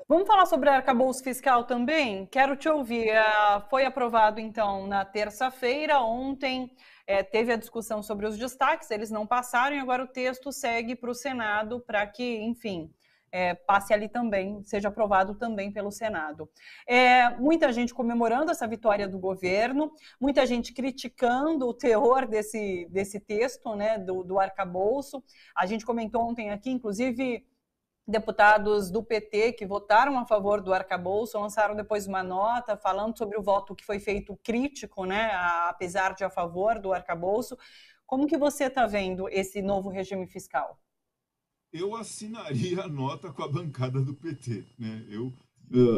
Vamos falar sobre arcabouço fiscal também? Quero te ouvir. Foi aprovado, então, na terça-feira. Ontem teve a discussão sobre os destaques, eles não passaram e agora o texto segue para o Senado para que, enfim, passe ali também, seja aprovado também pelo Senado. Muita gente comemorando essa vitória do governo, muita gente criticando o teor desse texto, né, do arcabouço. A gente comentou ontem aqui, inclusive, deputados do PT que votaram a favor do arcabouço lançaram depois uma nota falando sobre o voto que foi feito crítico, né, apesar de a favor do arcabouço. Como que você está vendo esse novo regime fiscal? Eu assinaria a nota com a bancada do PT, né? Eu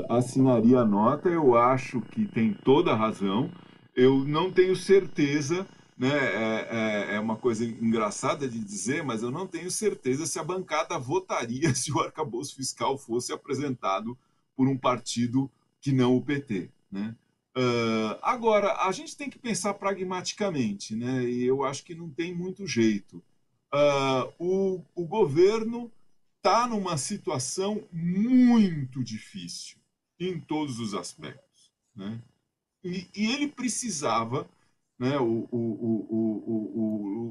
assinaria a nota, eu acho que tem toda a razão. Eu não tenho certeza, né? É uma coisa engraçada de dizer, mas eu não tenho certeza se a bancada votaria se o arcabouço fiscal fosse apresentado por um partido que não o PT, né? Agora, a gente tem que pensar pragmaticamente, né? E eu acho que não tem muito jeito. O governo está numa situação muito difícil em todos os aspectos, né? E ele precisava, né, o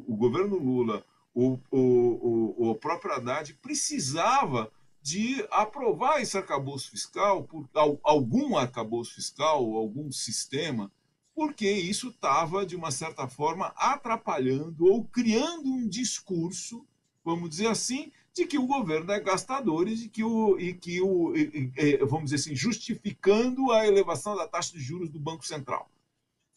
governo Lula, o próprio Haddad precisava de aprovar esse arcabouço fiscal, algum arcabouço fiscal, algum sistema, porque isso estava, de uma certa forma, atrapalhando ou criando um discurso, vamos dizer assim, de que o governo é gastador e vamos dizer assim, justificando a elevação da taxa de juros do Banco Central.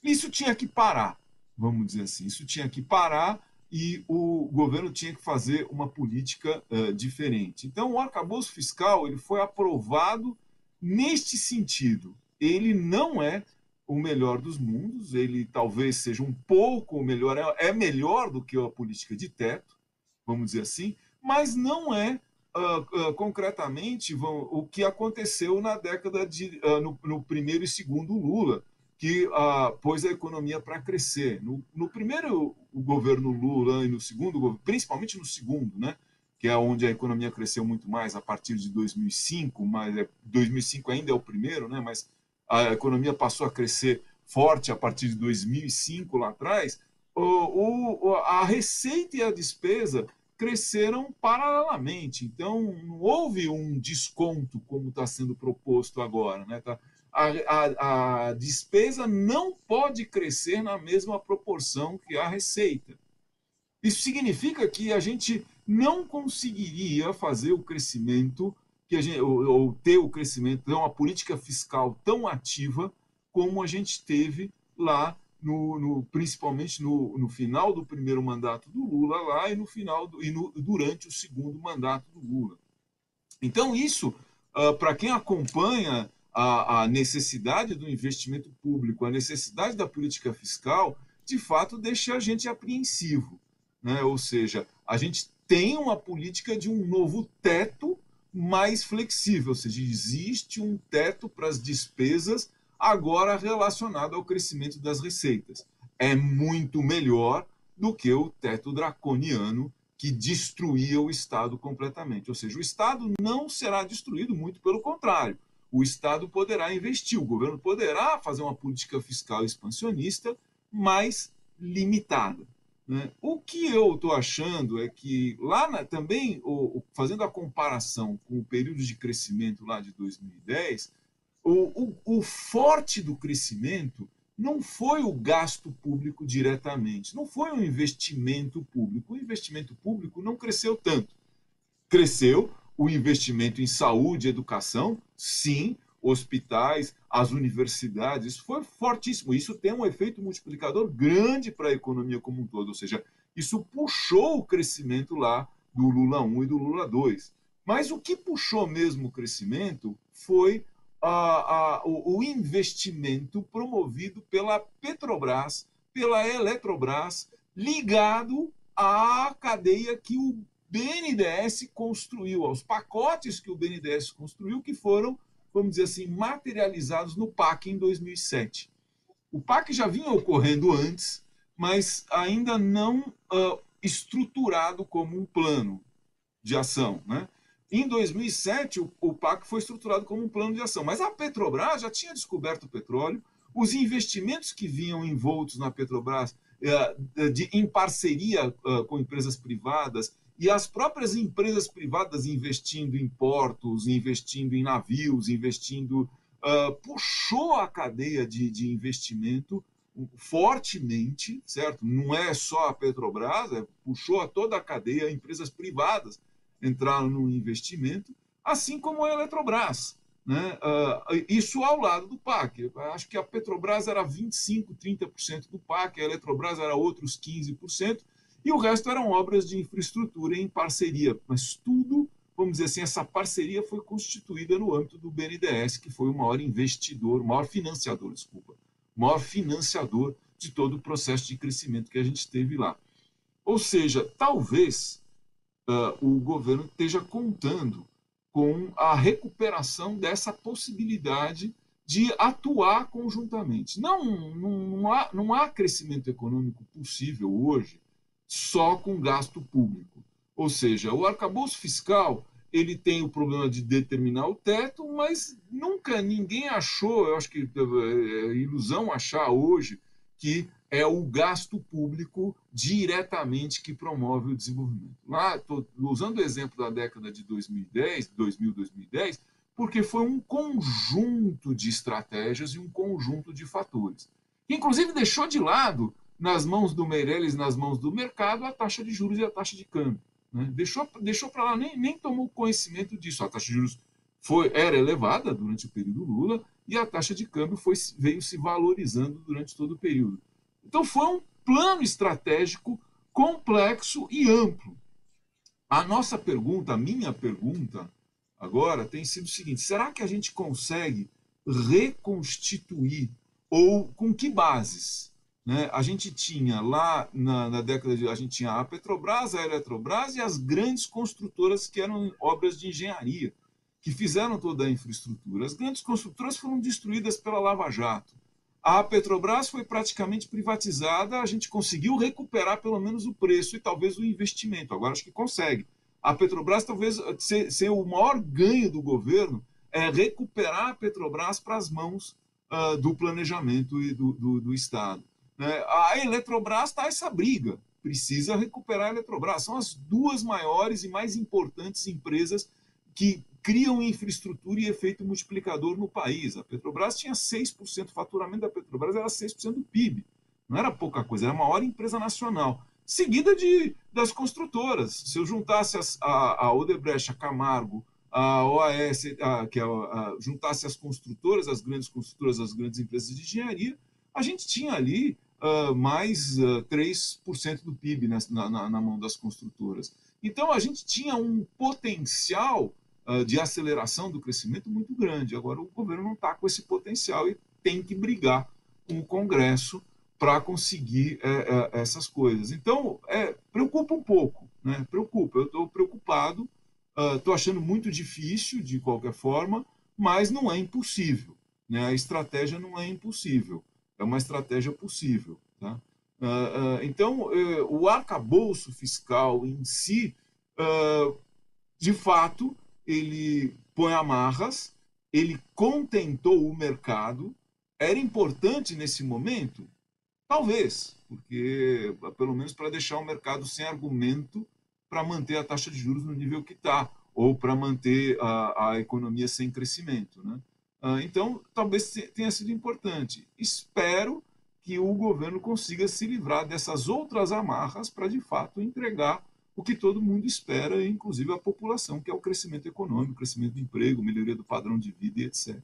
Isso tinha que parar, vamos dizer assim, isso tinha que parar e o governo tinha que fazer uma política diferente. Então, o arcabouço fiscal ele foi aprovado neste sentido. Ele não é o melhor dos mundos, ele talvez seja um pouco melhor, é melhor do que a política de teto, vamos dizer assim, mas não é concretamente o que aconteceu na década no primeiro e segundo Lula, que pôs a economia para crescer. No primeiro o governo Lula e no segundo, principalmente no segundo, né, que é onde a economia cresceu muito mais a partir de 2005, mas 2005 ainda é o primeiro, né, mas a economia passou a crescer forte a partir de 2005 lá atrás. A receita e a despesa cresceram paralelamente. Então, não houve um desconto como está sendo proposto agora. Né? A despesa não pode crescer na mesma proporção que a receita. Isso significa que a gente não conseguiria fazer o crescimento ou ter o crescimento, ter uma política fiscal tão ativa como a gente teve lá principalmente no final do primeiro mandato do Lula lá e durante o segundo mandato do Lula. Então isso, para quem acompanha a necessidade do investimento público, a necessidade da política fiscal, de fato deixa a gente apreensivo, né? Ou seja, a gente tem uma política de um novo teto mais flexível, ou seja, existe um teto para as despesas agora relacionado ao crescimento das receitas. É muito melhor do que o teto draconiano que destruía o Estado completamente. Ou seja, o Estado não será destruído, muito pelo contrário. O Estado poderá investir, o governo poderá fazer uma política fiscal expansionista mais limitada. Né? O que eu estou achando é que também, fazendo a comparação com o período de crescimento lá de 2010, o forte do crescimento não foi o gasto público diretamente, não foi o investimento público. O investimento público não cresceu tanto. Cresceu o investimento em saúde e educação, sim, hospitais, as universidades, isso foi fortíssimo. Isso tem um efeito multiplicador grande para a economia como um todo, ou seja, isso puxou o crescimento lá do Lula 1 e do Lula 2. Mas o que puxou mesmo o crescimento foi o investimento promovido pela Petrobras, pela Eletrobras, ligado à cadeia que o BNDES construiu, aos pacotes que o BNDES construiu, que foram, vamos dizer assim, materializados no PAC em 2007. O PAC já vinha ocorrendo antes, mas ainda não estruturado como um plano de ação. Né? Em 2007, o PAC foi estruturado como um plano de ação, mas a Petrobras já tinha descoberto o petróleo, os investimentos que vinham envoltos na Petrobras em parceria com empresas privadas e as próprias empresas privadas investindo em portos, investindo em navios, investindo, puxou a cadeia de investimento fortemente, certo? Não é só a Petrobras, puxou a toda a cadeia, empresas privadas entraram no investimento, assim como a Eletrobras. Né? Isso ao lado do PAC. Acho que a Petrobras era 25%, 30% do PAC, a Eletrobras era outros 15%, e o resto eram obras de infraestrutura em parceria. Mas tudo, vamos dizer assim, essa parceria foi constituída no âmbito do BNDES, que foi o maior investidor, o maior financiador, o maior financiador de todo o processo de crescimento que a gente teve lá. Ou seja, talvez o governo esteja contando com a recuperação dessa possibilidade de atuar conjuntamente. Não há crescimento econômico possível hoje só com gasto público. Ou seja, o arcabouço fiscal ele tem o problema de determinar o teto, mas nunca ninguém achou, eu acho que é ilusão achar hoje, que é o gasto público diretamente que promove o desenvolvimento. Lá, estou usando o exemplo da década de 2010, porque foi um conjunto de estratégias e um conjunto de fatores. Inclusive deixou de lado, nas mãos do Meirelles, nas mãos do mercado, a taxa de juros e a taxa de câmbio. Né? Deixou para lá, nem tomou conhecimento disso. A taxa de juros era elevada durante o período Lula e a taxa de câmbio veio se valorizando durante todo o período. Então foi um plano estratégico complexo e amplo. A minha pergunta agora tem sido o seguinte: será que a gente consegue reconstituir, ou com que bases? Né? A gente tinha lá na década a gente tinha a Petrobras, a Eletrobras e as grandes construtoras que eram obras de engenharia, que fizeram toda a infraestrutura. As grandes construtoras foram destruídas pela Lava Jato. A Petrobras foi praticamente privatizada, a gente conseguiu recuperar pelo menos o preço e talvez o investimento. Agora acho que consegue. A Petrobras talvez ser o maior ganho do governo é recuperar a Petrobras para as mãos do planejamento e do Estado. Né? A Eletrobras está essa briga, precisa recuperar a Eletrobras. São as duas maiores e mais importantes empresas que criam infraestrutura e efeito multiplicador no país. A Petrobras tinha 6%, o faturamento da Petrobras era 6% do PIB. Não era pouca coisa, era a maior empresa nacional. Seguida das construtoras. Se eu juntasse a Odebrecht, a Camargo, a OAS, juntasse as construtoras, as grandes construtoras, as grandes empresas de engenharia, a gente tinha ali mais 3% do PIB na mão das construtoras. Então, a gente tinha um potencial de aceleração do crescimento muito grande. Agora, o governo não está com esse potencial e tem que brigar com o Congresso para conseguir essas coisas. Então, preocupa um pouco, né? Preocupa. Eu estou preocupado, estou achando muito difícil, de qualquer forma, mas não é impossível. Né? A estratégia não é impossível, é uma estratégia possível. Tá? Então, o arcabouço fiscal em si, de fato, ele põe amarras, ele contentou o mercado. Era importante nesse momento? Talvez, porque pelo menos para deixar o mercado sem argumento para manter a taxa de juros no nível que está, ou para manter a economia sem crescimento. Né? Então, talvez tenha sido importante. Espero que o governo consiga se livrar dessas outras amarras para, de fato, entregar o que todo mundo espera, inclusive a população, que é o crescimento econômico, o crescimento do emprego, melhoria do padrão de vida e etc.